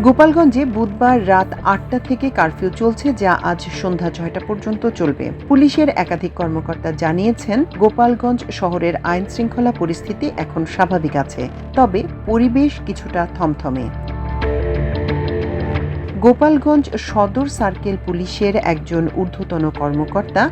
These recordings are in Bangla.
গোপালগঞ্জে বুধবার রাত ৮টা থেকে কারফিউ চলছে, যা আজ সন্ধ্যা ৬টা পর্যন্ত চলবে। পুলিশের একাধিক কর্মকর্তা জানিয়েছেন, গোপালগঞ্জ শহরের আইন শৃঙ্খলা পরিস্থিতি এখন স্বাভাবিক আছে, তবে পরিবেশ কিছুটা থমথমে। গোপালগঞ্জ সদর সার্কেল পুলিশের একজন ঊর্ধ্বতন কর্মকর্তা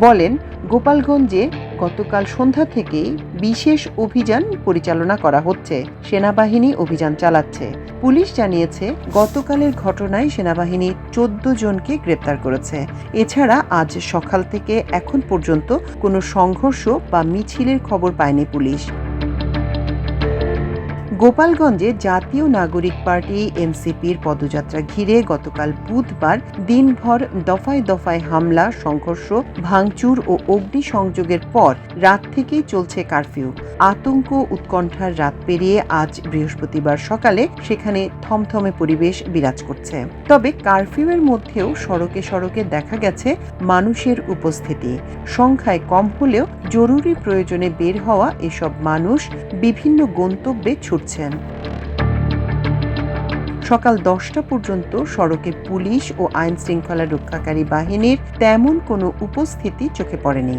বলেন, গোপালগঞ্জে গতকাল সন্ধ্যা থেকেই বিশেষ অভিযান পরিচালনা করা হচ্ছে। সেনাবাহিনী অভিযান চালাচ্ছে। পুলিশ জানিয়েছে, গতকালের ঘটনায় সেনাবাহিনী ১৪ জনকে গ্রেপ্তার করেছে। এছাড়া আজ সকাল থেকে এখন পর্যন্ত কোনো সংঘর্ষ বা মিছিলের খবর পায়নি পুলিশ। গোপালগঞ্জে জাতীয় নাগরিক পার্টি এনসিপির পদযাত্রা ঘিরে গতকাল বুধবার দিনভর দফায় দফায় হামলা, সংঘর্ষ, ভাঙচুর ও অগ্নিসংযোগের পর রাত থেকেই চলছে কারফিউ। আতঙ্ক উৎকণ্ঠার রাত পেরিয়ে আজ বৃহস্পতিবার সকালে সেখানে থমথমে পরিবেশ বিরাজ করছে। তবে কারফিউয়ের মধ্যেও সড়কে সড়কে দেখা গেছে মানুষের উপস্থিতি। সংখ্যায় কম হলেও জরুরি প্রয়োজনে বের হওয়া এসব মানুষ বিভিন্ন গন্তব্যে ছুটছেন। সকাল 10টা পর্যন্ত সড়কে পুলিশ ও আইন শৃঙ্খলা রক্ষাকারী বাহিনীর তেমন কোনো উপস্থিতি চোখে পড়েনি।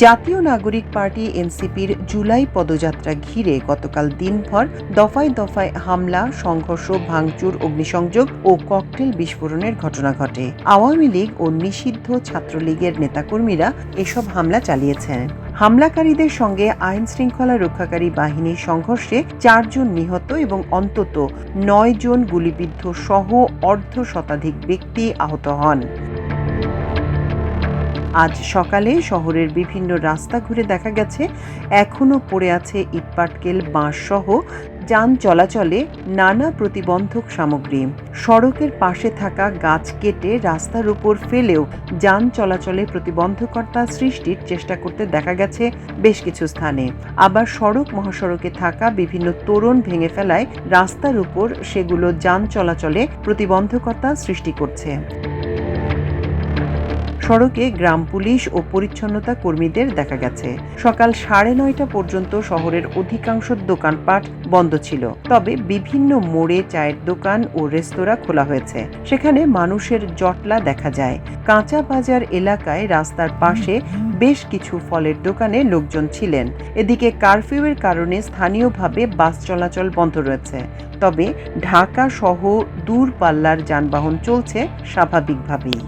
জাতীয় নাগরিক পার্টি এনসিপির জুলাই পদযাত্রা ঘিরে গতকাল দিনভর দফায় দফায় হামলা, সংঘর্ষ, ভাঙচুর, অগ্নিসংযোগ ও ককটেল বিস্ফোরণের ঘটনা ঘটে। আওয়ামী লীগ ও নিষিদ্ধ ছাত্রলীগের নেতাকর্মীরা এসব হামলা চালিয়েছেন। হামলাকারীদের সঙ্গে আইন শৃঙ্খলা রক্ষাকারী বাহিনীর সংঘর্ষে 4 জন নিহত এবং অন্তত 9 জন গুলিবিদ্ধ সহ অর্ধশতাধিক ব্যক্তি আহত হন। আজ সকালে শহরের বিভিন্ন রাস্তা ঘুরে দেখা গেছে, এখনও পড়ে আছে ইটপাটকেল, বাঁশ সহ যান চলাচলে নানা প্রতিবন্ধক সামগ্রী। সড়কের পাশে থাকা গাছ কেটে রাস্তার উপর ফেলেও যান চলাচলে প্রতিবন্ধকতা সৃষ্টির চেষ্টা করতে দেখা গেছে বেশ কিছু স্থানে। আবার সড়ক মহাসড়কে থাকা বিভিন্ন তোরণ ভেঙে ফেলায় রাস্তার উপর সেগুলো যান চলাচলে প্রতিবন্ধকতা সৃষ্টি করছে। সড়কে গ্রাম পুলিশ ও পরিচ্ছন্নতা কর্মীদের দেখা গেছে। সকাল 9:30 পর্যন্ত শহরের অধিকাংশ দোকানপাট বন্ধ ছিল, তবে বিভিন্ন মোড়ে চায়ের দোকান ও রেস্তোরাঁ খোলা হয়েছে। সেখানে মানুষের জটলা দেখা যায়। কাঁচা বাজার এলাকায় রাস্তার পাশে বেশ কিছু ফলের দোকানে লোকজন ছিলেন। এদিকে কারফিউয়ের কারণে স্থানীয়ভাবে বাস চলাচল বন্ধ রয়েছে, তবে ঢাকা সহ দূরপাল্লার যানবাহন চলছে স্বাভাবিকভাবেই।